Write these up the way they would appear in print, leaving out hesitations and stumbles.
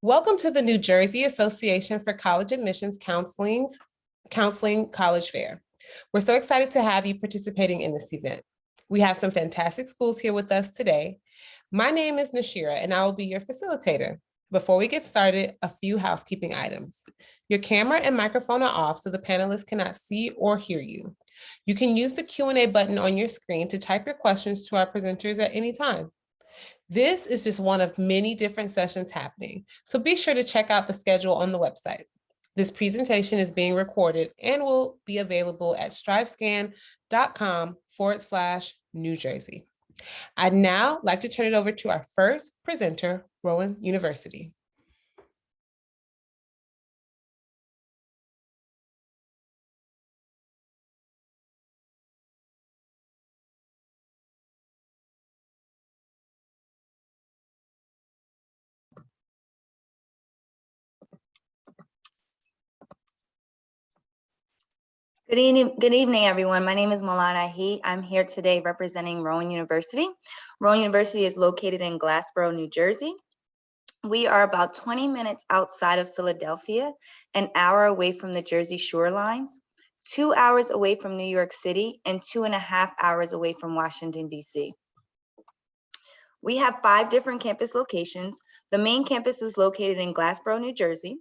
Welcome to the New Jersey Association for College Admissions Counseling College Fair. We're so excited to have you participating in this event. We have some fantastic schools here with us today. My name is Nashira and I will be your facilitator. Before we get started, a few housekeeping items. Your camera and microphone are off so the panelists cannot see or hear you. You can use the Q&A button on your screen to type your questions to our presenters at any time. This is just one of many different sessions happening, so be sure to check out the schedule on the website. This presentation is being recorded and will be available at strivescan.com/New Jersey. I'd now like to turn it over to our first presenter, Rowan University. Good evening, everyone. My name is Malana He. I'm here today representing Rowan University. Rowan University is located in Glassboro, New Jersey. We are about 20 minutes outside of Philadelphia, an hour away from the Jersey shorelines, 2 hours away from New York City, and 2.5 hours away from Washington, D.C. We have 5 different campus locations. The main campus is located in Glassboro, New Jersey.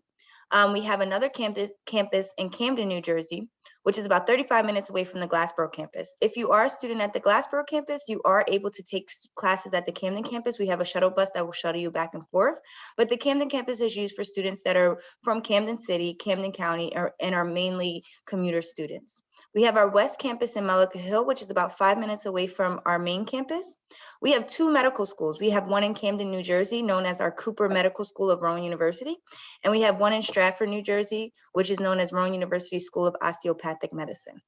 We have another campus in Camden, New Jersey, which is about 35 minutes away from the Glassboro campus. If you are a student at the Glassboro campus, you are able to take classes at the Camden campus. We have a shuttle bus that will shuttle you back and forth, but the Camden campus is used for students that are from Camden City, Camden County, and are mainly commuter students. We have our West Campus in Mullica Hill, which is about 5 minutes away from our main campus. We have 2 medical schools. We have one in Camden, New Jersey, known as our Cooper Medical School of Rowan University, and we have one in Stratford, New Jersey, which is known as Rowan University School of Osteopathic Medicine.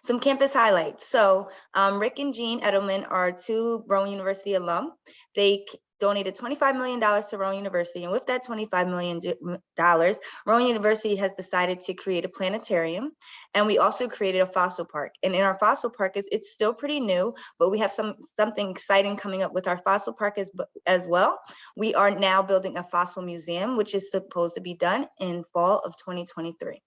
Some campus highlights. So Rick and Jean Edelman are 2 Rowan University alum. They donated $25 million to Rowan University, and with that $25 million, Rowan University has decided to create a planetarium, and we also created a fossil park. And in our fossil park, it's still pretty new, but we have something exciting coming up with our fossil park as well. We are now building a fossil museum, which is supposed to be done in fall of 2023.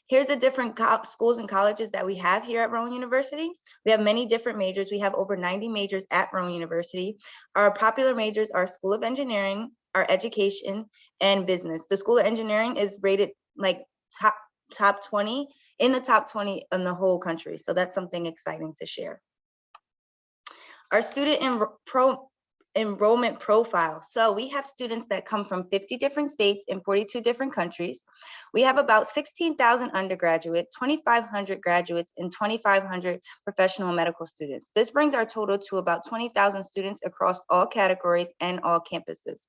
Here's the different schools and colleges that we have here at Rowan University. We have many different majors. We have over 90 majors at Rowan University. Our popular majors are School of Engineering, our Education, and Business. The School of Engineering is rated like top 20, in the top 20 in the whole country. So that's something exciting to share. Our student enrollment profile. So we have students that come from 50 different states and 42 different countries. We have about 16,000 undergraduate, 2,500 graduates, and 2,500 professional medical students. This brings our total to about 20,000 students across all categories and all campuses.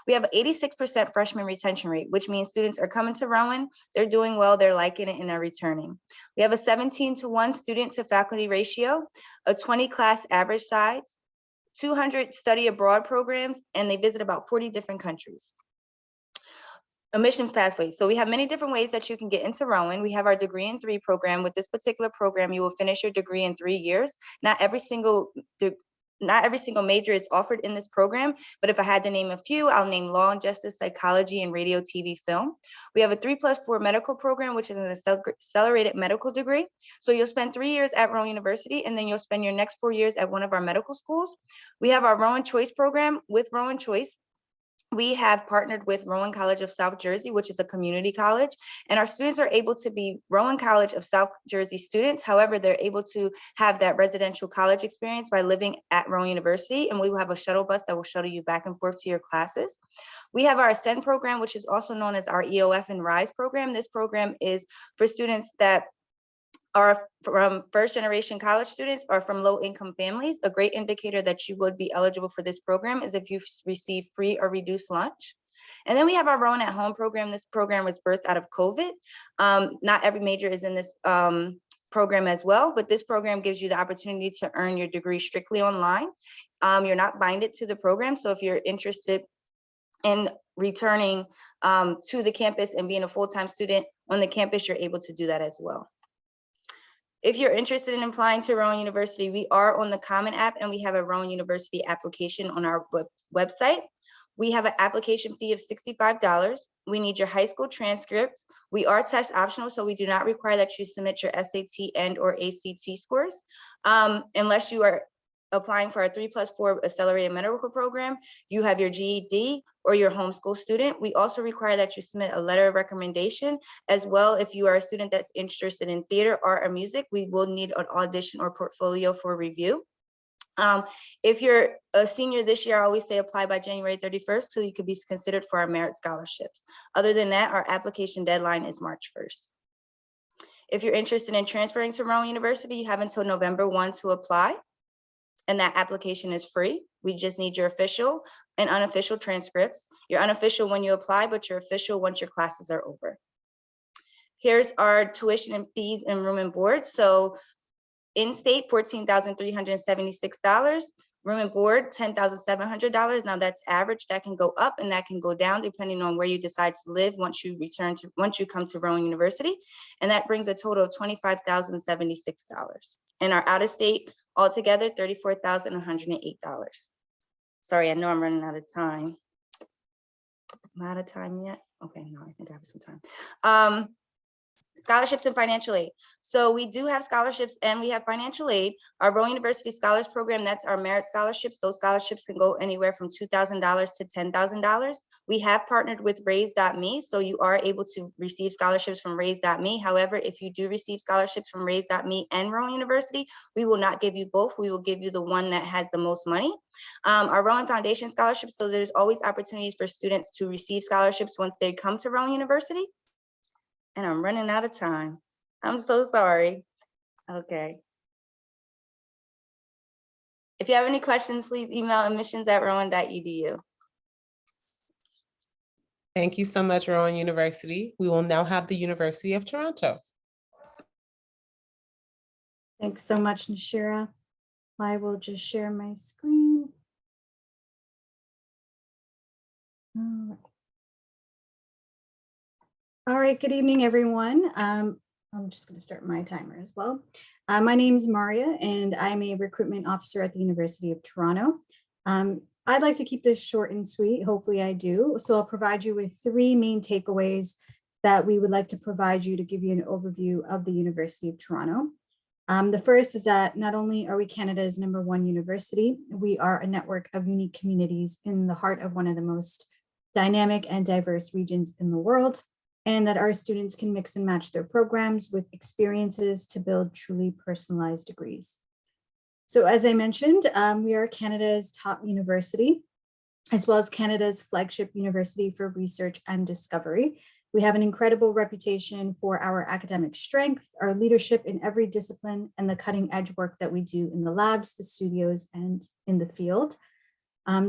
We have an 86% freshman retention rate, which means students are coming to Rowan, they're doing well, they're liking it, and they're returning. We have a 17-to-1 student to faculty ratio, a 20 class average size, 200 study abroad programs, and they visit about 40 different countries. Admissions pathways. So we have many different ways that you can get into Rowan. We have our degree in 3 program. With this particular program, you will finish your degree in 3 years. Not every single major is offered in this program, but if I had to name a few, I'll name law and justice, psychology, and radio, TV, film. We have a 3+4 medical program, which is an accelerated medical degree. So you'll spend 3 years at Rowan University, and then you'll spend your next 4 years at one of our medical schools. We have our Rowan Choice program. With Rowan Choice, we have partnered with Rowan College of South Jersey, which is a community college, and our students are able to be Rowan College of South Jersey students. However, they're able to have that residential college experience by living at Rowan University, and we will have a shuttle bus that will shuttle you back and forth to your classes. We have our Ascend program, which is also known as our EOF and RISE program. This program is for students that are from first-generation college students or from low-income families. A great indicator that you would be eligible for this program is if you've received free or reduced lunch. And then we have our Rowan at Home program. This program was birthed out of COVID. Not every major is in this program as well, but this program gives you the opportunity to earn your degree strictly online. You're not binded to the program, so if you're interested in returning to the campus and being a full-time student on the campus, you're able to do that as well. If you're interested in applying to Rowan University, we are on the Common App, and we have a Rowan University application on our website. We have an application fee of $65. We need your high school transcripts. We are test optional, so we do not require that you submit your SAT and or ACT scores. Unless you are applying for a 3+4 accelerated medical program, you have your GED or your homeschool student. We also require that you submit a letter of recommendation as well. If you are a student that's interested in theater, art, or music, we will need an audition or portfolio for review. If you're a senior this year, I always say apply by January 31st so you could be considered for our merit scholarships. Other than that, our application deadline is March 1st. If you're interested in transferring to Rowan University, you have until November 1 to apply, and that application is free. We just need your official and unofficial transcripts. Your unofficial when you apply, but your official once your classes are over. Here's our tuition and fees and room and board. So in-state, $14,376. Room and board, $10,700. Now that's average. That can go up and that can go down depending on where you decide to live once you come to Rowan University. And that brings a total of $25,076. And our out-of-state altogether, $34,108. Sorry, I know I'm running out of time. Am I out of time yet? Okay, no, I think I have some time. Scholarships and financial aid. So we do have scholarships and we have financial aid. Our Rowan University Scholars Program, that's our merit scholarships. Those scholarships can go anywhere from $2,000 to $10,000. We have partnered with Raise.me, so you are able to receive scholarships from Raise.me. However, if you do receive scholarships from Raise.me and Rowan University, we will not give you both. We will give you the one that has the most money. Our Rowan Foundation scholarships, so there's always opportunities for students to receive scholarships once they come to Rowan University. And I'm running out of time. I'm so sorry. Okay. If you have any questions, please email admissions@rowan.edu. Thank you so much, Rowan University. We will now have the University of Toronto. Thanks so much, Nashira. I will just share my screen. All right, good evening, everyone. I'm just going to start my timer as well. My name is Maria, and I'm a recruitment officer at the University of Toronto. I'd like to keep this short and sweet. Hopefully I do. So I'll provide you with 3 main takeaways that we would like to provide you to give you an overview of the University of Toronto. The first is that not only are we Canada's #1 university, we are a network of unique communities in the heart of one of the most dynamic and diverse regions in the world, and that our students can mix and match their programs with experiences to build truly personalized degrees. So as I mentioned, we are Canada's top university, as well as Canada's flagship university for research and discovery. We have an incredible reputation for our academic strength, our leadership in every discipline, and the cutting edge work that we do in the labs, the studios, and in the field.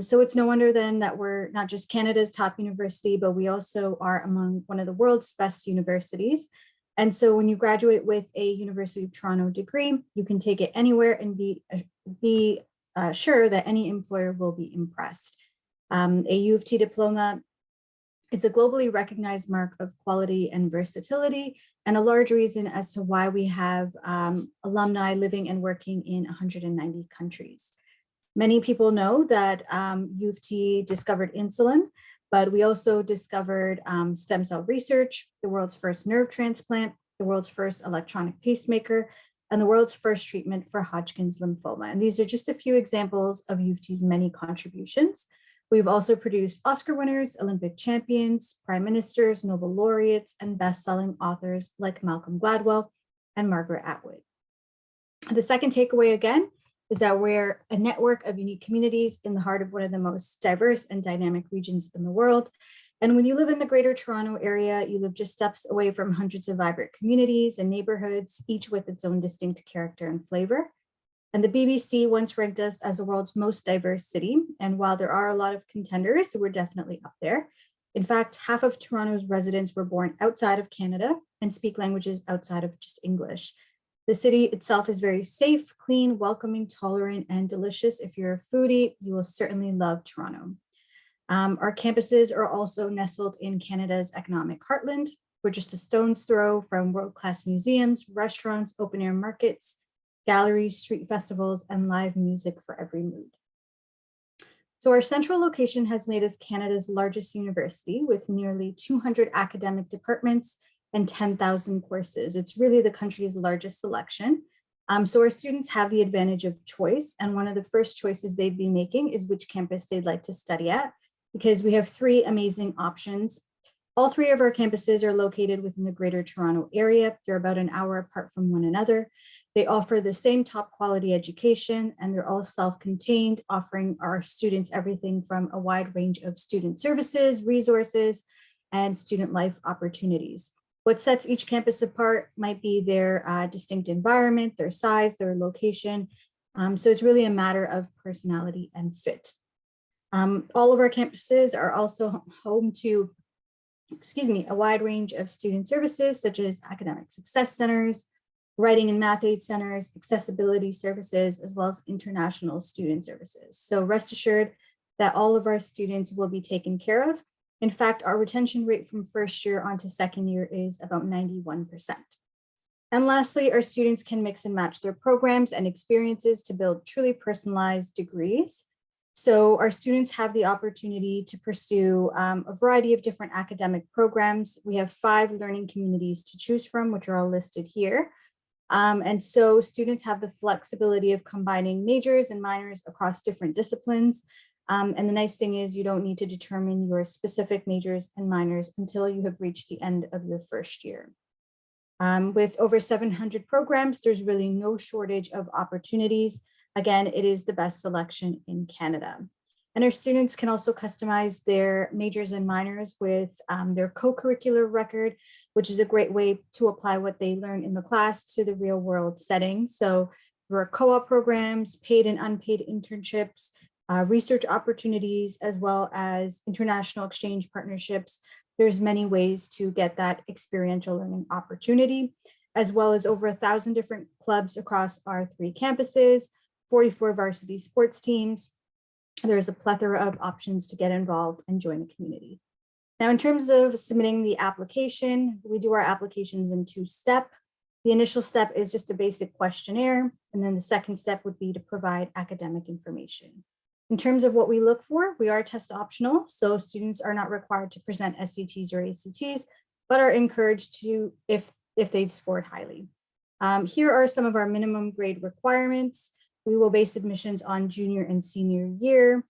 So it's no wonder then that we're not just Canada's top university, but we also are among one of the world's best universities. And so when you graduate with a University of Toronto degree, you can take it anywhere and be sure that any employer will be impressed. A U of T diploma is a globally recognized mark of quality and versatility, and a large reason as to why we have alumni living and working in 190 countries. Many people know that U of T discovered insulin, but we also discovered stem cell research, the world's first nerve transplant, the world's first electronic pacemaker, and the world's first treatment for Hodgkin's lymphoma. And these are just a few examples of U of T's many contributions. We've also produced Oscar winners, Olympic champions, prime ministers, Nobel laureates, and best-selling authors like Malcolm Gladwell and Margaret Atwood. The second takeaway, again, is that we're a network of unique communities in the heart of one of the most diverse and dynamic regions in the world. And when you live in the Greater Toronto area, you live just steps away from hundreds of vibrant communities and neighborhoods, each with its own distinct character and flavor. And the BBC once ranked us as the world's most diverse city. And while there are a lot of contenders, we're definitely up there. In fact, half of Toronto's residents were born outside of Canada and speak languages outside of just English. The city itself is very safe, clean, welcoming, tolerant, and delicious. If you're a foodie, you will certainly love Toronto. Our campuses are also nestled in Canada's economic heartland. We're just a stone's throw from world-class museums, restaurants, open-air markets, galleries, street festivals, and live music for every mood. So our central location has made us Canada's largest university with nearly 200 academic departments and 10,000 courses. It's really the country's largest selection. So our students have the advantage of choice, and one of the first choices they'd be making is which campus they'd like to study at, because we have 3 amazing options. All 3 of our campuses are located within the Greater Toronto area. They're about an hour apart from one another. They offer the same top quality education, and they're all self-contained, offering our students everything from a wide range of student services, resources, and student life opportunities. What sets each campus apart might be their distinct environment, their size, their location. So it's really a matter of personality and fit. All of our campuses are also home to, a wide range of student services such as academic success centers, writing and math aid centers, accessibility services, as well as international student services. So rest assured that all of our students will be taken care of. In fact, our retention rate from first year on to second year is about 91%. And lastly, our students can mix and match their programs and experiences to build truly personalized degrees. So our students have the opportunity to pursue a variety of different academic programs. We have 5 learning communities to choose from, which are all listed here. And so students have the flexibility of combining majors and minors across different disciplines. And the nice thing is you don't need to determine your specific majors and minors until you have reached the end of your first year. With over 700 programs, there's really no shortage of opportunities. Again, it is the best selection in Canada. And our students can also customize their majors and minors with their co-curricular record, which is a great way to apply what they learn in the class to the real world setting. So there are co-op programs, paid and unpaid internships, research opportunities, as well as international exchange partnerships. There's many ways to get that experiential learning opportunity, as well as over 1,000 different clubs across our 3 campuses, 44 varsity sports teams. There's a plethora of options to get involved and join the community. Now, in terms of submitting the application, we do our applications in 2 steps. The initial step is just a basic questionnaire, and then the second step would be to provide academic information. In terms of what we look for, we are test optional, so students are not required to present SATs or ACTs, but are encouraged to if they scored highly. Here are some of our minimum grade requirements. We will base admissions on junior and senior year.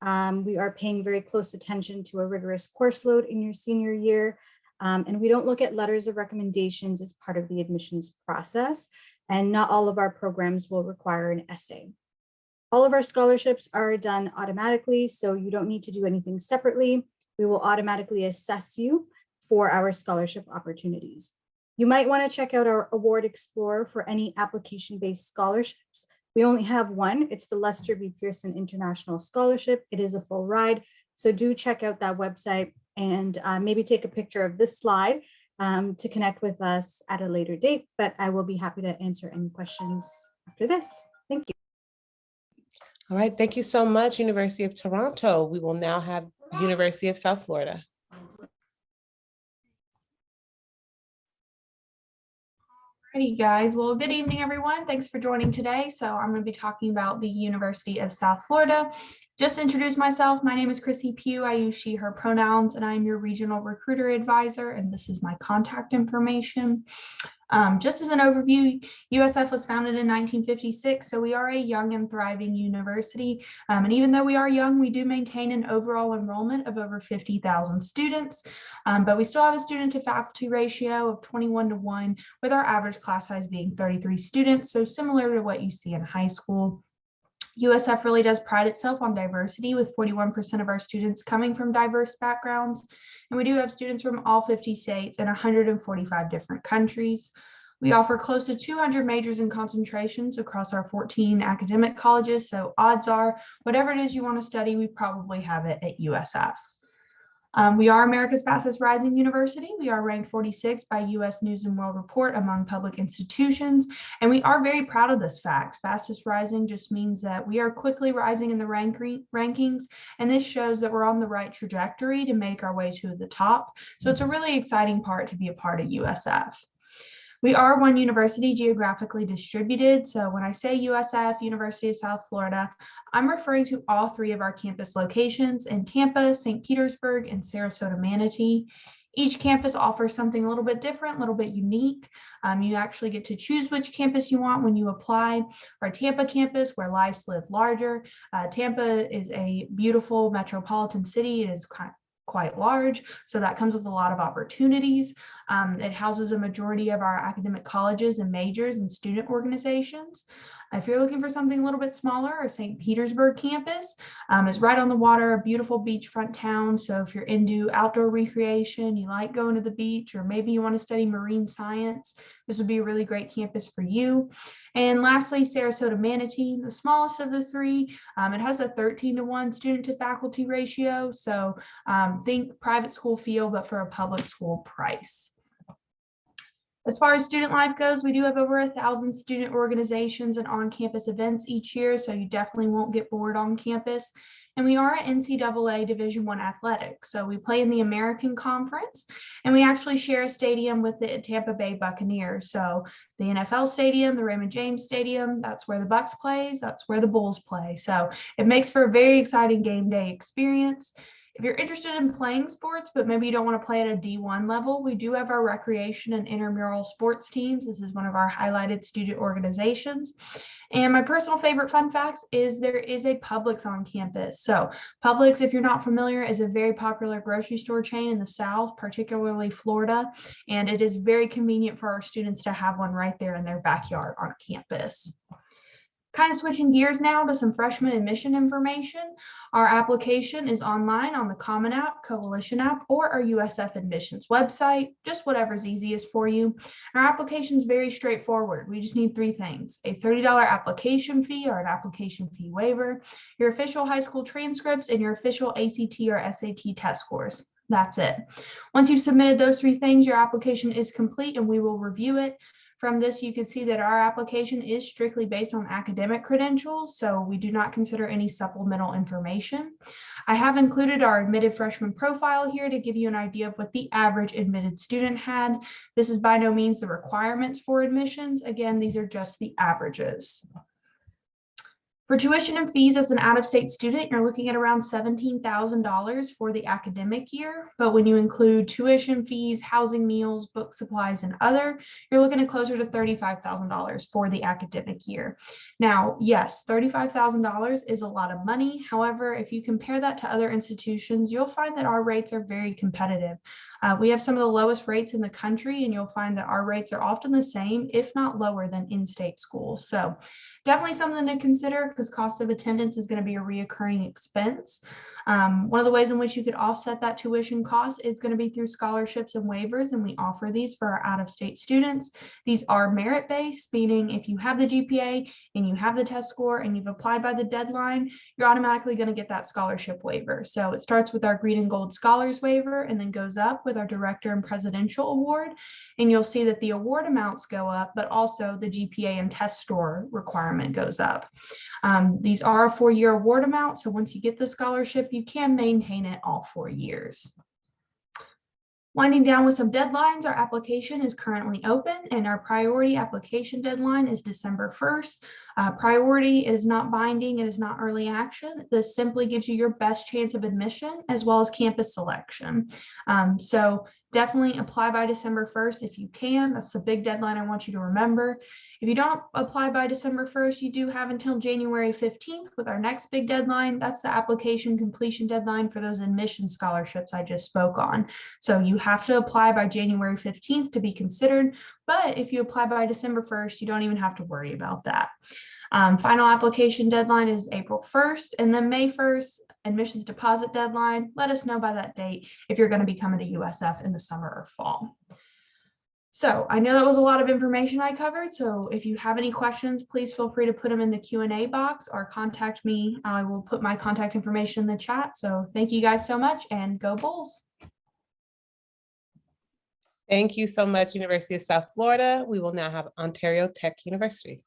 We are paying very close attention to a rigorous course load in your senior year. And we don't look at letters of recommendations as part of the admissions process. And not all of our programs will require an essay. All of our scholarships are done automatically, so you don't need to do anything separately. We will automatically assess you for our scholarship opportunities. You might want to check out our Award Explorer for any application-based scholarships. We only have one. It's the Lester B. Pearson International Scholarship. It is a full ride, so do check out that website and maybe take a picture of this slide to connect with us at a later date, but I will be happy to answer any questions after this. Thank you. All right, thank you so much, University of Toronto. We will now have University of South Florida. Alrighty, guys. Well, good evening, everyone. Thanks for joining today. So I'm going to be talking about the University of South Florida. Just to introduce myself, my name is Chrissy Pugh. I use she, her pronouns, and I'm your regional recruiter advisor, and this is my contact information. Just as an overview, USF was founded in 1956, so we are a young and thriving university. And even though we are young, we do maintain an overall enrollment of over 50,000 students, but we still have a student to faculty ratio of 21:1, with our average class size being 33 students, so similar to what you see in high school. USF really does pride itself on diversity, with 41% of our students coming from diverse backgrounds. And we do have students from all 50 states and 145 different countries. We offer close to 200 majors and concentrations across our 14 academic colleges. So odds are, whatever it is you want to study, we probably have it at USF. We are America's fastest rising university. We are ranked 46 by US News and World Report among public institutions, and we are very proud of this fact. Fastest rising just means that we are quickly rising in the rankings, and this shows that we're on the right trajectory to make our way to the top. So it's a really exciting part to be a part of USF. We are one university geographically distributed. So when I say USF, University of South Florida, I'm referring to all 3 of our campus locations in Tampa, St. Petersburg, and Sarasota Manatee. Each campus offers something a little bit different, a little bit unique. You actually get to choose which campus you want when you apply. Our Tampa campus, where lives live larger. Tampa is a beautiful metropolitan city. It is quite large, so that comes with a lot of opportunities. It houses a majority of our academic colleges and majors and student organizations. If you're looking for something a little bit smaller, our St. Petersburg campus is right on the water, a beautiful beachfront town. So if you're into outdoor recreation, you like going to the beach, or maybe you want to study marine science, this would be a really great campus for you. And lastly, Sarasota Manatee, the smallest of the 3. It has a 13-to-1 student to faculty ratio. So think private school feel, but for a public school price. As far as student life goes, we do have over 1,000 student organizations and on-campus events each year, so you definitely won't get bored on campus. And we are an NCAA Division I athletics. So we play in the American Conference, and we actually share a stadium with the Tampa Bay Buccaneers. So the NFL stadium, the Raymond James Stadium, that's where the Bucs plays, that's where the Bulls play. So it makes for a very exciting game day experience. If you're interested in playing sports, but maybe you don't want to play at a D1 level, we do have our recreation and intramural sports teams. This is one of our highlighted student organizations. And my personal favorite fun fact is there is a Publix on campus. So Publix, if you're not familiar, is a very popular grocery store chain in the South, particularly Florida. And it is very convenient for our students to have one right there in their backyard on campus. Kind of switching gears now to some freshman admission information. Our application is online on the Common App, Coalition app, or our USF admissions website, just whatever's easiest for you. Our application is very straightforward. We just need 3 things: a $30 application fee or an application fee waiver, your official high school transcripts, and your official ACT or SAT test scores. That's it. Once you've submitted those 3 things, your application is complete and we will review it. From this, you can see that our application is strictly based on academic credentials, so we do not consider any supplemental information. I have included our admitted freshman profile here to give you an idea of what the average admitted student had. This is by no means the requirements for admissions. Again, these are just the averages. For tuition and fees as an out-of-state student, you're looking at around $17,000 for the academic year. But when you include tuition fees, housing, meals, book supplies, and other, you're looking at closer to $35,000 for the academic year. Now, yes, $35,000 is a lot of money. However, if you compare that to other institutions, you'll find that our rates are very competitive. We have some of the lowest rates in the country, and you'll find that our rates are often the same, if not lower, than in-state schools. So definitely something to consider, because cost of attendance is going to be a reoccurring expense. One of the ways in which you could offset that tuition cost is going to be through scholarships and waivers, and we offer these for our out-of-state students. These are merit-based, meaning if you have the GPA and you have the test score and you've applied by the deadline, you're automatically going to get that scholarship waiver. So it starts with our Green and Gold Scholars waiver and then goes up with our Director and Presidential Award. And you'll see that the award amounts go up, but also the GPA and test score requirement goes up. These are a 4-year award amount, so once you get the scholarship, you can maintain it all 4 years. Winding down with some deadlines, our application is currently open and our priority application deadline is December 1st. Priority is not binding, it is not early action. This simply gives you your best chance of admission as well as campus selection. So definitely apply by December 1st if you can. That's the big deadline I want you to remember. If you don't apply by December 1st, you do have until January 15th with our next big deadline. That's the application completion deadline for those admission scholarships I just spoke on. So you have to apply by January 15th to be considered, but if you apply by December 1st, you don't even have to worry about that. Final application deadline is April 1st, and then May 1st, admissions deposit deadline. Let us know by that date if you're going to be coming to USF in the summer or fall. So I know that was a lot of information I covered. So if you have any questions, please feel free to put them in the Q&A box or contact me. I will put my contact information in the chat. So thank you guys so much, and go Bulls. Thank you so much, University of South Florida. We will now have Ontario Tech University.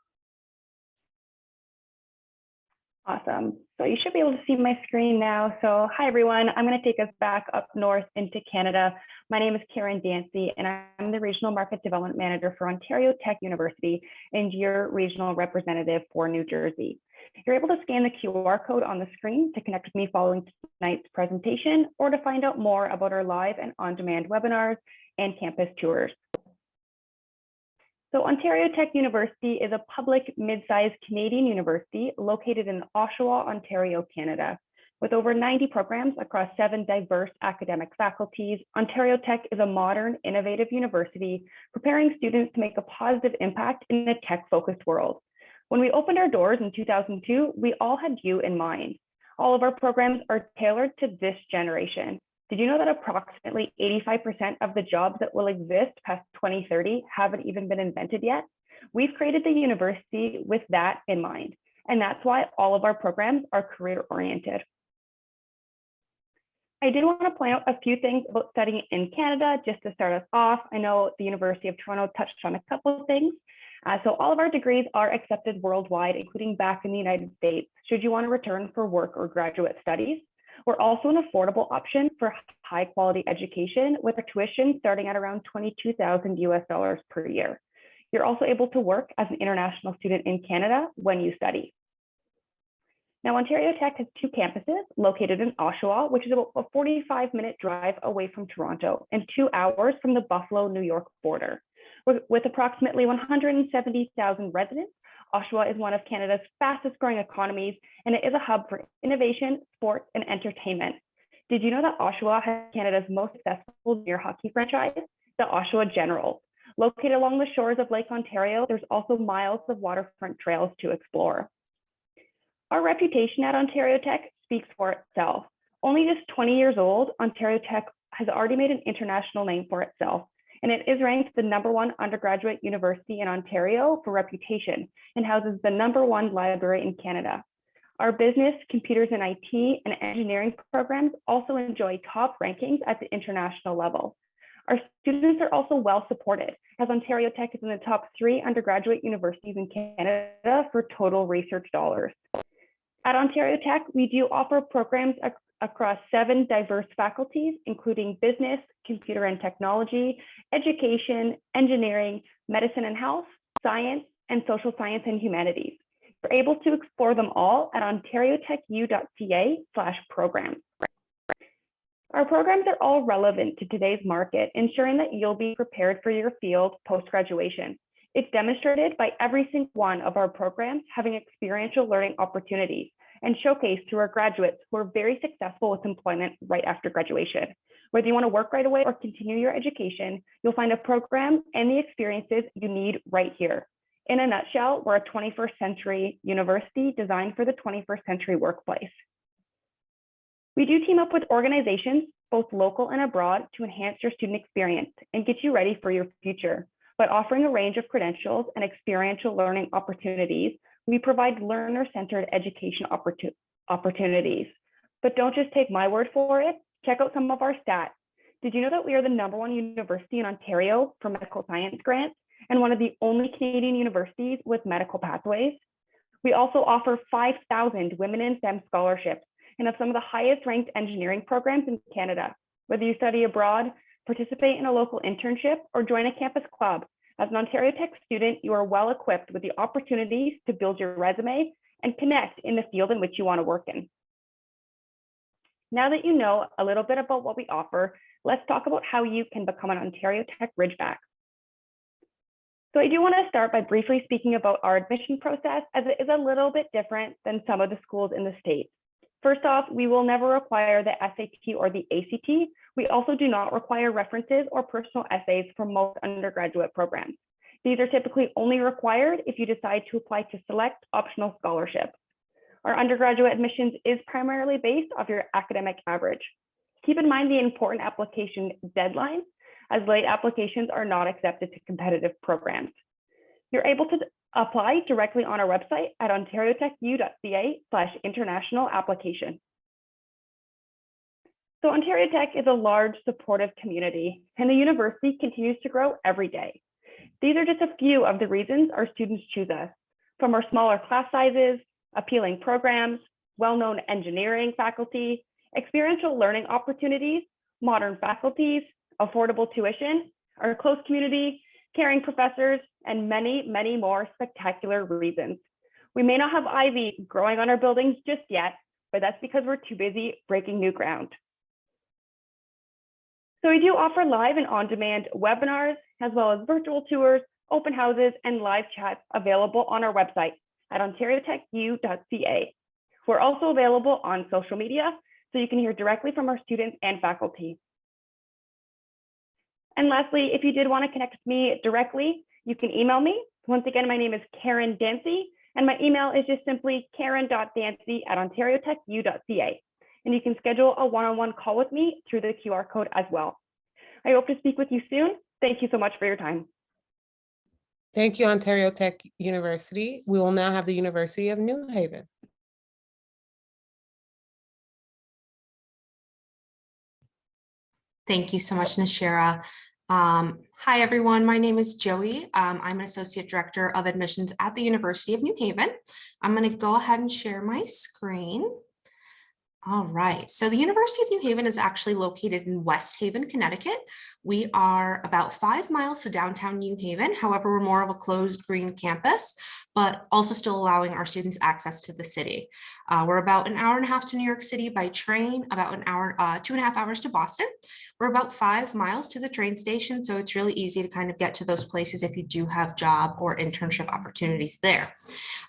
Awesome. So you should be able to see my screen now. So hi, everyone. I'm going to take us back up north into Canada. My name is Karen Dancy, and I'm the Regional Market Development Manager for Ontario Tech University and your regional representative for New Jersey. You're able to scan the QR code on the screen to connect with me following tonight's presentation or to find out more about our live and on-demand webinars and campus tours. So Ontario Tech University is a public mid-sized Canadian university located in Oshawa, Ontario, Canada. With over 90 programs across 7 diverse academic faculties, Ontario Tech is a modern, innovative university preparing students to make a positive impact in a tech-focused world. When we opened our doors in 2002, we all had you in mind. All of our programs are tailored to this generation. Did you know that approximately 85% of the jobs that will exist past 2030 haven't even been invented yet? We've created the university with that in mind, and that's why all of our programs are career-oriented. I did want to point out a few things about studying in Canada just to start us off. I know the University of Toronto touched on a couple of things. So all of our degrees are accepted worldwide, including back in the United States, should you want to return for work or graduate studies. We're also an affordable option for high quality education with a tuition starting at around $22,000 US per year. You're also able to work as an international student in Canada when you study. Now, Ontario Tech has 2 campuses located in Oshawa, which is about a 45-minute drive away from Toronto and 2 hours from the Buffalo, New York border. With approximately 170,000 residents, Oshawa is one of Canada's fastest growing economies, and it is a hub for innovation, sports, and entertainment. Did you know that Oshawa has Canada's most successful junior hockey franchise, the Oshawa Generals? Located along the shores of Lake Ontario, there's also miles of waterfront trails to explore. Our reputation at Ontario Tech speaks for itself. Only just 20 years old, Ontario Tech has already made an international name for itself, and it is ranked the #1 undergraduate university in Ontario for reputation and houses the #1 library in Canada. Our business, computers and IT, and engineering programs also enjoy top rankings at the international level. Our students are also well supported, as Ontario Tech is in the top 3 undergraduate universities in Canada for total research dollars. At Ontario Tech, we do offer programs across 7 diverse faculties, including business, computer and technology, education, engineering, medicine and health, science, and social science and humanities. You're able to explore them all at ontariotechu.ca/programs. Our programs are all relevant to today's market, ensuring that you'll be prepared for your field post-graduation. It's demonstrated by every single one of our programs having experiential learning opportunities and showcased through our graduates who are very successful with employment right after graduation. Whether you want to work right away or continue your education, you'll find a program and the experiences you need right here. In a nutshell, we're a 21st century university designed for the 21st century workplace. We do team up with organizations, both local and abroad, to enhance your student experience and get you ready for your future. By offering a range of credentials and experiential learning opportunities, we provide learner-centered education opportunities. But don't just take my word for it. Check out some of our stats. Did you know that we are the #1 university in Ontario for medical science grants and one of the only Canadian universities with medical pathways? We also offer 5,000 women in STEM scholarships and have some of the highest ranked engineering programs in Canada. Whether you study abroad, participate in a local internship, or join a campus club, as an Ontario Tech student, you are well equipped with the opportunities to build your resume and connect in the field in which you want to work in. Now that you know a little bit about what we offer, let's talk about how you can become an Ontario Tech Ridgeback. So I do want to start by briefly speaking about our admission process, as it is a little bit different than some of the schools in the state. First off, we will never require the SAT or the ACT. We also do not require references or personal essays for most undergraduate programs. These are typically only required if you decide to apply to select optional scholarships. Our undergraduate admissions is primarily based off your academic average. Keep in mind the important application deadlines, as late applications are not accepted to competitive programs. You're able to apply directly on our website at ontariotechu.ca/international application. So Ontario Tech is a large, supportive community, and the university continues to grow every day. These are just a few of the reasons our students choose us, from our smaller class sizes, appealing programs, well-known engineering faculty, experiential learning opportunities, modern faculties, affordable tuition, our close community, caring professors, and many, many more spectacular reasons. We may not have ivy growing on our buildings just yet, but that's because we're too busy breaking new ground. So we do offer live and on-demand webinars, as well as virtual tours, open houses, and live chats available on our website at ontariotechu.ca. We're also available on social media, so you can hear directly from our students and faculty. And lastly, if you did want to connect with me directly, you can email me. Once again, my name is Karen Dancy, and my email is just simply karen.dancy@ontariotechu.ca. And you can schedule a one-on-one call with me through the QR code as well. I hope to speak with you soon. Thank you so much for your time. Thank you, Ontario Tech University. We will now have the University of New Haven. Thank you so much, Nashira. Hi, everyone. My name is Joey. I'm an Associate Director of Admissions at the University of New Haven. I'm going to go ahead and share my screen. All right, so the University of New Haven is actually located in West Haven, Connecticut. We are about 5 miles to downtown New Haven. However, we're more of a closed green campus, but also still allowing our students access to the city. We're about an hour and a half to New York City by train, about an hour, 2.5 hours to Boston. We're about 5 miles to the train station, so it's really easy to kind of get to those places if you do have job or internship opportunities there.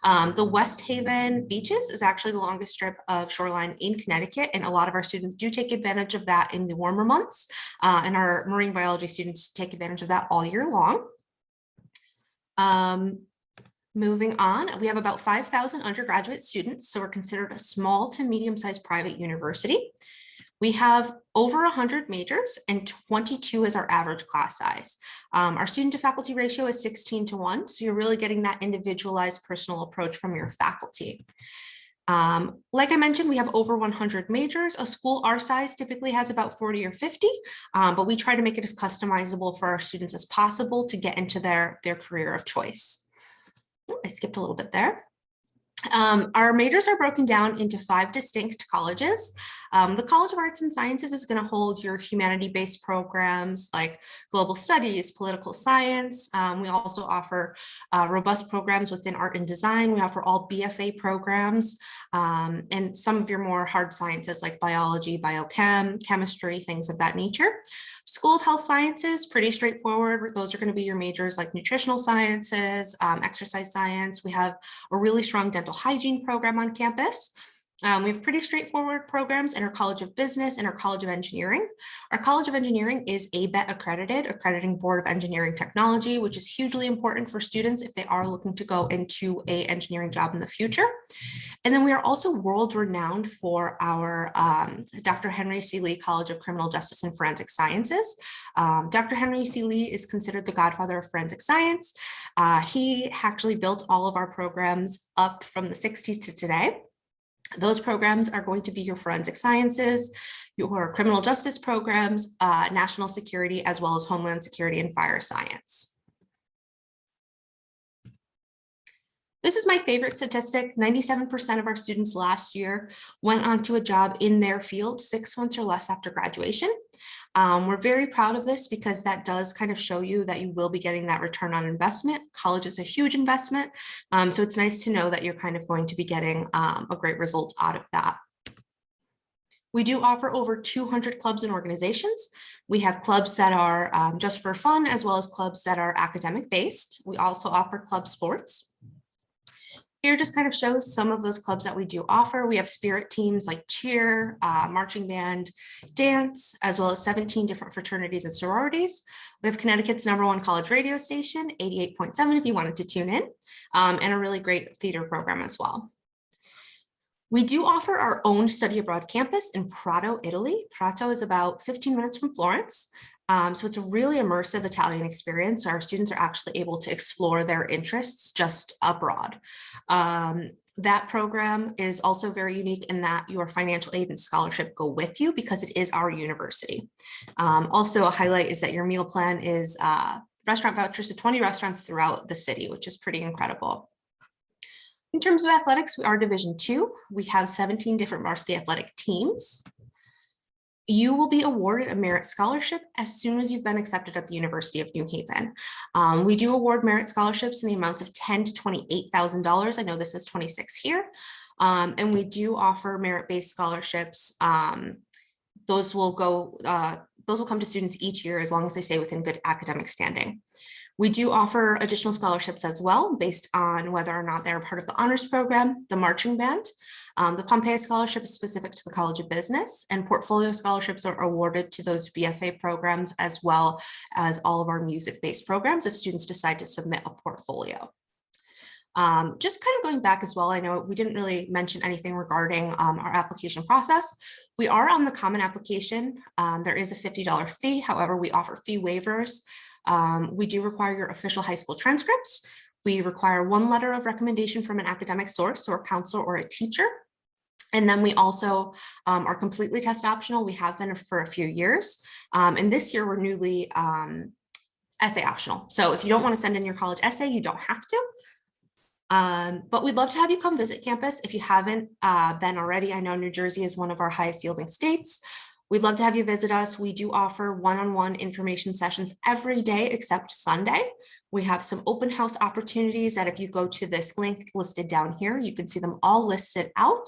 The West Haven beaches is actually the longest strip of shoreline in Connecticut, and a lot of our students do take advantage of that in the warmer months, and our marine biology students take advantage of that all year long. Moving on, we have about 5,000 undergraduate students, so we're considered a small to medium-sized private university. We have over 100 majors and 22 is our average class size. Our student to faculty ratio is 16:1, so you're really getting that individualized personal approach from your faculty. Like I mentioned, we have over 100 majors. A school our size typically has about 40 or 50, but we try to make it as customizable for our students as possible to get into their career of choice. I skipped a little bit there. Our majors are broken down into 5 distinct colleges. The College of Arts and Sciences is going to hold your humanity-based programs like global studies, political science. We also offer robust programs within art and design. We offer all BFA programs and some of your more hard sciences like biology, biochem, chemistry, things of that nature. School of Health Sciences, pretty straightforward. Those are going to be your majors like nutritional sciences, exercise science. We have a really strong dental hygiene program on campus. We have pretty straightforward programs in our College of Business and our College of Engineering. Our College of Engineering is ABET accredited, Accrediting Board of Engineering Technology, which is hugely important for students if they are looking to go into an engineering job in the future. And then we are also world renowned for our Dr. Henry C. Lee College of Criminal Justice and Forensic Sciences. Dr. Henry C. Lee is considered the godfather of forensic science. He actually built all of our programs up from the 60s to today. Those programs are going to be your forensic sciences, your criminal justice programs, national security, as well as homeland security and fire science. This is my favorite statistic. 97% of our students last year went on to a job in their field 6 months or less after graduation. We're very proud of this because that does kind of show you that you will be getting that return on investment. College is a huge investment, so it's nice to know that you're kind of going to be getting a great result out of that. We do offer over 200 clubs and organizations. We have clubs that are just for fun, as well as clubs that are academic based. We also offer club sports. Here just kind of shows some of those clubs that we do offer. We have spirit teams like cheer, marching band, dance, as well as 17 different fraternities and sororities. We have Connecticut's #1 college radio station, 88.7 if you wanted to tune in, and a really great theater program as well. We do offer our own study abroad campus in Prato, Italy. Prato is about 15 minutes from Florence. So it's a really immersive Italian experience. Our students are actually able to explore their interests just abroad. That program is also very unique in that your financial aid and scholarship go with you because it is our university. Also a highlight is that your meal plan is restaurant vouchers to 20 restaurants throughout the city, which is pretty incredible. In terms of athletics, we are Division II. We have 17 different varsity athletic teams. You will be awarded a merit scholarship as soon as you've been accepted at the University of New Haven. We do award merit scholarships in the amounts of $10,000 to $28,000. I know this is 26 here. And we do offer merit-based scholarships. Those will come to students each year as long as they stay within good academic standing. We do offer additional scholarships as well, based on whether or not they're part of the honors program, the marching band. The Pompeo Scholarship is specific to the College of Business, and portfolio scholarships are awarded to those BFA programs, as well as all of our music-based programs if students decide to submit a portfolio. Just kind of going back as well, I know we didn't really mention anything regarding our application process. We are on the common application. There is a $50 fee. However, we offer fee waivers. We do require your official high school transcripts. We require one letter of recommendation from an academic source, or a counselor or a teacher. And then we also are completely test optional. We have been for a few years. And this year we're newly essay optional. So if you don't want to send in your college essay, you don't have to. But we'd love to have you come visit campus if you haven't been already. I know New Jersey is one of our highest yielding states. We'd love to have you visit us. We do offer one-on-one information sessions every day except Sunday. We have some open house opportunities that if you go to this link listed down here, you can see them all listed out.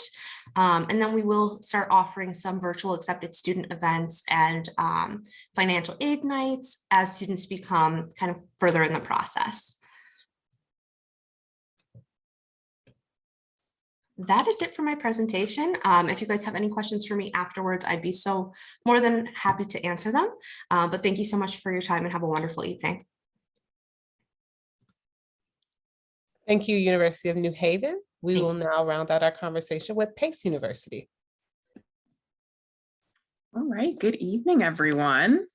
And then we will start offering some virtual accepted student events and financial aid nights as students become kind of further in the process. That is it for my presentation. If you guys have any questions for me afterwards, I'd be so more than happy to answer them. But thank you so much for your time and have a wonderful evening. Thank you, University of New Haven. We will now round out our conversation with Pace University. All right, good evening, everyone.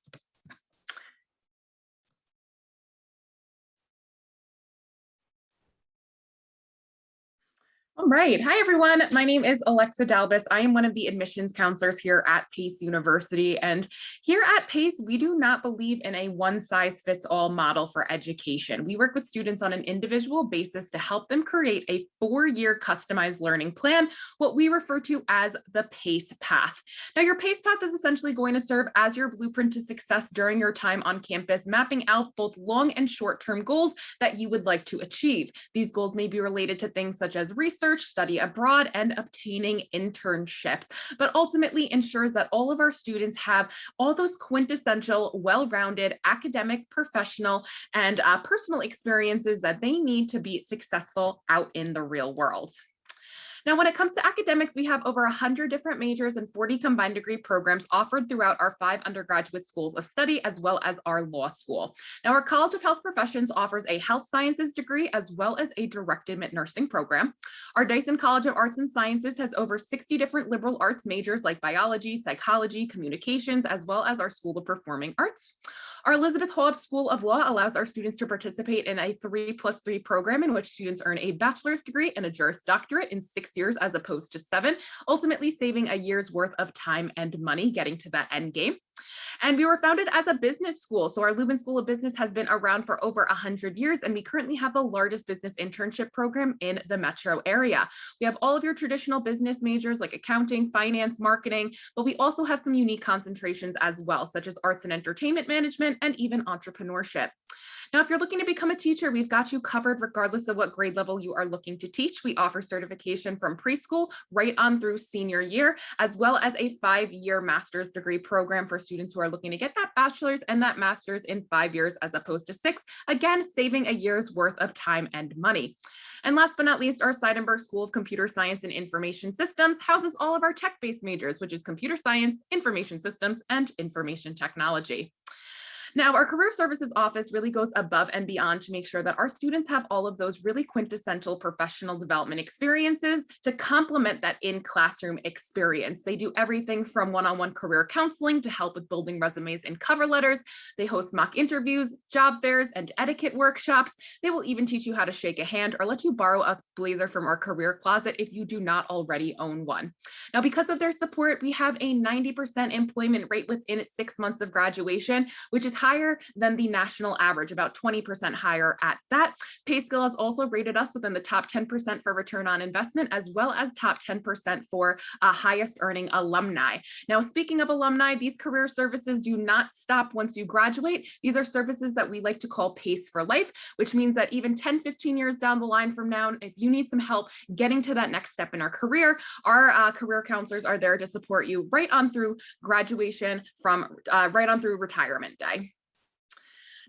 All right. Hi, everyone. My name is Alexa Dalbis. I am one of the admissions counselors here at Pace University. And here at Pace, we do not believe in a one-size-fits-all model for education. We work with students on an individual basis to help them create a 4-year customized learning plan, what we refer to as the PACE path. Now, your PACE path is essentially going to serve as your blueprint to success during your time on campus, mapping out both long and short-term goals that you would like to achieve. These goals may be related to things such as research, study abroad, and obtaining internships, but ultimately ensures that all of our students have all those quintessential, well-rounded academic, professional, and personal experiences that they need to be successful out in the real world. Now, when it comes to academics, we have over 100 different majors and 40 combined degree programs offered throughout our 5 undergraduate schools of study, as well as our law school. Now, our College of Health Professions offers a health sciences degree, as well as a direct admit nursing program. Our Dyson College of Arts and Sciences has over 60 different liberal arts majors like biology, psychology, communications, as well as our School of Performing Arts. Our Elizabeth Hobbs School of Law allows our students to participate in a 3+3 program in which students earn a bachelor's degree and a Juris Doctorate in 6 years as opposed to 7, ultimately saving a year's worth of time and money getting to that end game. And we were founded as a business school. So our Lubin School of Business has been around for over 100 years, and we currently have the largest business internship program in the metro area. We have all of your traditional business majors like accounting, finance, marketing, but we also have some unique concentrations as well, such as arts and entertainment management and even entrepreneurship. Now, if you're looking to become a teacher, we've got you covered regardless of what grade level you are looking to teach. We offer certification from preschool right on through senior year, as well as a 5-year master's degree program for students who are looking to get that bachelor's and that master's in 5 years as opposed to 6, again, saving a year's worth of time and money. And last but not least, our Seidenberg School of Computer Science and Information Systems houses all of our tech-based majors, which is computer science, information systems, and information technology. Now, our Career Services Office really goes above and beyond to make sure that our students have all of those really quintessential professional development experiences to complement that in-classroom experience. They do everything from one-on-one career counseling to help with building resumes and cover letters. They host mock interviews, job fairs, and etiquette workshops. They will even teach you how to shake a hand or let you borrow a blazer from our career closet if you do not already own one. Now, because of their support, we have a 90% employment rate within 6 months of graduation, which is higher than the national average, about 20% higher at that. PayScale has also rated us within the top 10% for return on investment, as well as top 10% for highest earning alumni. Now, speaking of alumni, these career services do not stop once you graduate. These are services that we like to call PACE for life, which means that even 10, 15 years down the line from now, if you need some help getting to that next step in our career, our career counselors are there to support you right on through graduation from right on through retirement day.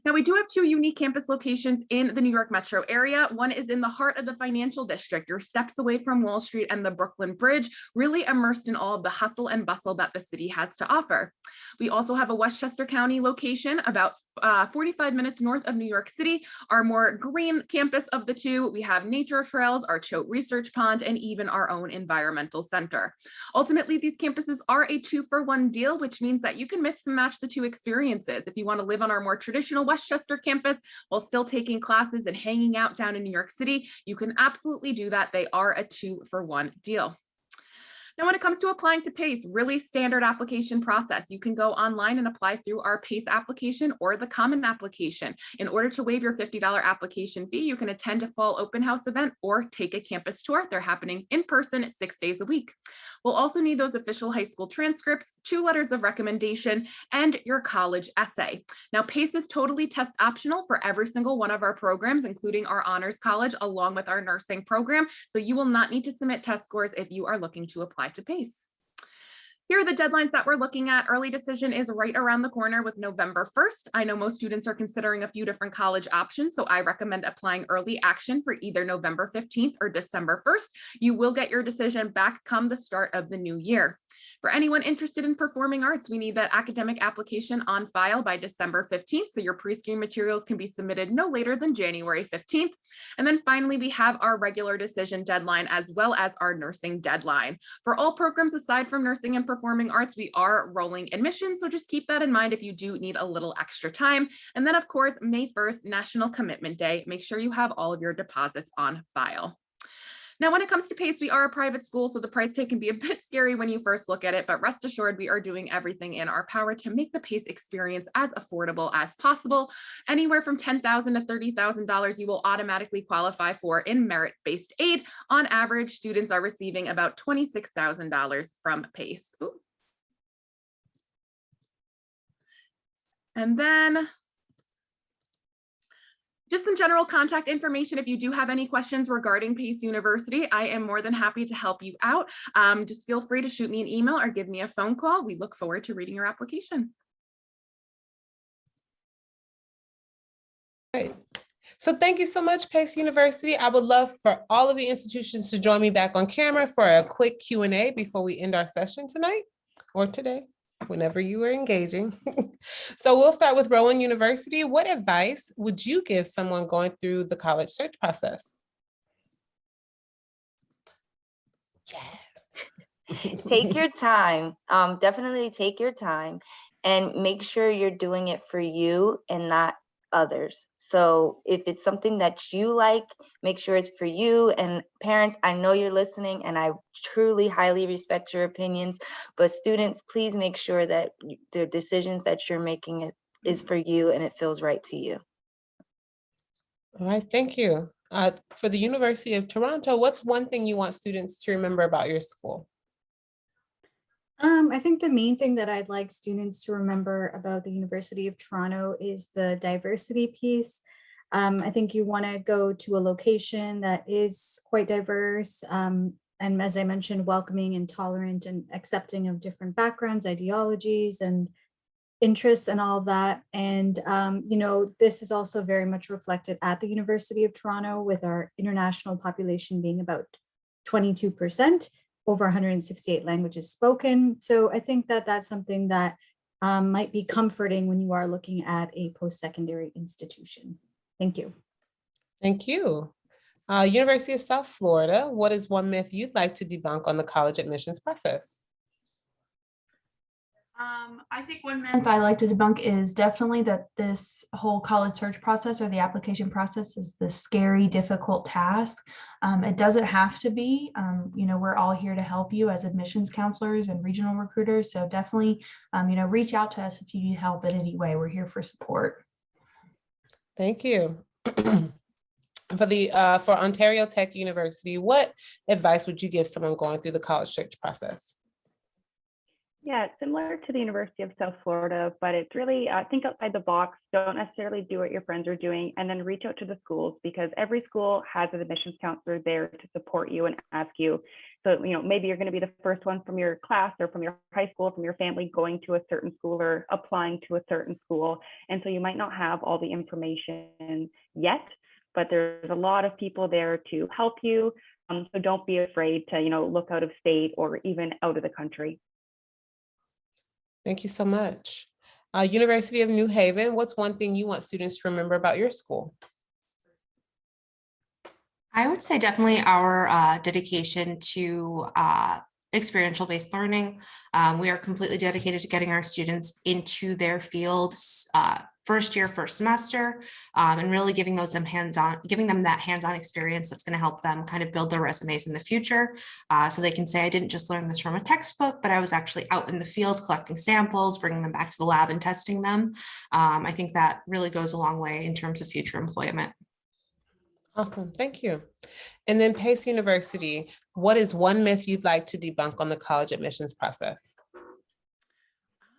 Now, we do have two unique campus locations in the New York metro area. One is in the heart of the financial district. You're steps away from Wall Street and the Brooklyn Bridge, really immersed in all of the hustle and bustle that the city has to offer. We also have a Westchester County location about 45 minutes north of New York City, our more green campus of the two. We have nature trails, our Choate Research Pond, and even our own environmental center. Ultimately, these campuses are a 2-for-1 deal, which means that you can mix and match the two experiences. If you want to live on our more traditional Westchester campus while still taking classes and hanging out down in New York City, you can absolutely do that. They are a 2-for-1 deal. Now, when it comes to applying to PACE, really standard application process. You can go online and apply through our PACE application or the common application. In order to waive your $50 application fee, you can attend a fall open house event or take a campus tour. They're happening in person 6 days a week. We'll also need those official high school transcripts, 2 letters of recommendation, and your college essay. Now, PACE is totally test optional for every single one of our programs, including our honors college, along with our nursing program. So you will not need to submit test scores if you are looking to apply to PACE. Here are the deadlines that we're looking at. Early decision is right around the corner with November 1st. I know most students are considering a few different college options, so I recommend applying early action for either November 15th or December 1st. You will get your decision back come the start of the new year. For anyone interested in performing arts, we need that academic application on file by December 15th, so your pre-screen materials can be submitted no later than January 15th. And then finally, we have our regular decision deadline as well as our nursing deadline. For all programs aside from nursing and performing arts, we are rolling admissions, so just keep that in mind if you do need a little extra time. And then, of course, May 1st, National Commitment Day. Make sure you have all of your deposits on file. Now, when it comes to PACE, we are a private school, so the price tag can be a bit scary when you first look at it, but rest assured, we are doing everything in our power to make the PACE experience as affordable as possible. Anywhere from $10,000 to $30,000 you will automatically qualify for in merit-based aid. On average, students are receiving about $26,000 from PACE. Ooh. And then just some general contact information. If you do have any questions regarding PACE University, I am more than happy to help you out. Just feel free to shoot me an email or give me a phone call. We look forward to reading your application. Great. So thank you so much, PACE University. I would love for all of the institutions to join me back on camera for a quick Q&A before we end our session tonight or today, whenever you are engaging. So we'll start with Rowan University. What advice would you give someone going through the college search process? Yes. Take your time. Definitely take your time and make sure you're doing it for you and not others. So if it's something that you like, make sure it's for you. And parents, I know you're listening and I truly highly respect your opinions, but students, please make sure that the decisions that you're making is for you and it feels right to you. All right, thank you. For the University of Toronto, what's one thing you want students to remember about your school? I think the main thing that I'd like students to remember about the University of Toronto is the diversity piece. I think you want to go to a location that is quite diverse, and as I mentioned, welcoming and tolerant and accepting of different backgrounds, ideologies, and interests and all of that. And, you know, this is also very much reflected at the University of Toronto with our international population being about 22%. Over 168 languages spoken. So I think that that's something that might be comforting when you are looking at a post-secondary institution. Thank you. Thank you. University of South Florida, what is one myth you'd like to debunk on the college admissions process? I think one myth I like to debunk is definitely that this whole college search process or the application process is the scary, difficult task. It doesn't have to be. We're all here to help you as admissions counselors and regional recruiters. So definitely, reach out to us if you need help in any way. We're here for support. Thank you. For Ontario Tech University, what advice would you give someone going through the college search process? Yeah, it's similar to the University of South Florida, but it's really think outside the box. Don't necessarily do what your friends are doing, and then reach out to the schools, because every school has an admissions counselor there to support you and ask you. So, maybe you're going to be the first one from your class or from your high school, from your family going to a certain school or applying to a certain school. And so you might not have all the information yet, but there's a lot of people there to help you. So don't be afraid to, look out of state or even out of the country. Thank you so much. University of New Haven, what's one thing you want students to remember about your school? I would say definitely our dedication to experiential-based learning. We are completely dedicated to getting our students into their fields first year, first semester, and really giving them that hands-on experience that's going to help them kind of build their resumes in the future. So they can say, I didn't just learn this from a textbook, but I was actually out in the field collecting samples, bringing them back to the lab and testing them. I think that really goes a long way in terms of future employment. Awesome, thank you. And then Pace University, what is one myth you'd like to debunk on the college admissions process?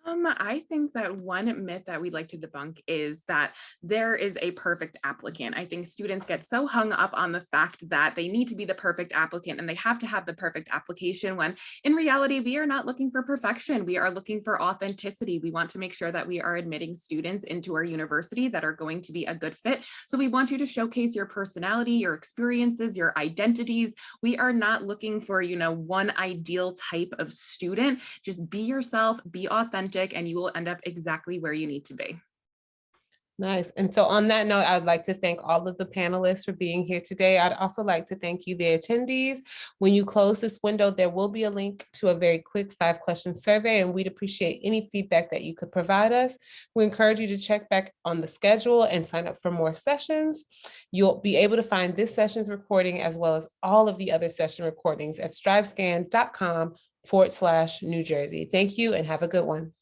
I think that one myth that we'd like to debunk is that there is a perfect applicant. I think students get so hung up on the fact that they need to be the perfect applicant and they have to have the perfect application, when in reality, we are not looking for perfection. We are looking for authenticity. We want to make sure that we are admitting students into our university that are going to be a good fit. So we want you to showcase your personality, your experiences, your identities. We are not looking for, one ideal type of student. Just be yourself, be authentic, and you will end up exactly where you need to be. Nice. And so on that note, I'd like to thank all of the panelists for being here today. I'd also like to thank you, the attendees. When you close this window, there will be a link to a very quick 5-question survey, and we'd appreciate any feedback that you could provide us. We encourage you to check back on the schedule and sign up for more sessions. You'll be able to find this session's recording as well as all of the other session recordings at strivescan.com/New Jersey. Thank you and have a good one.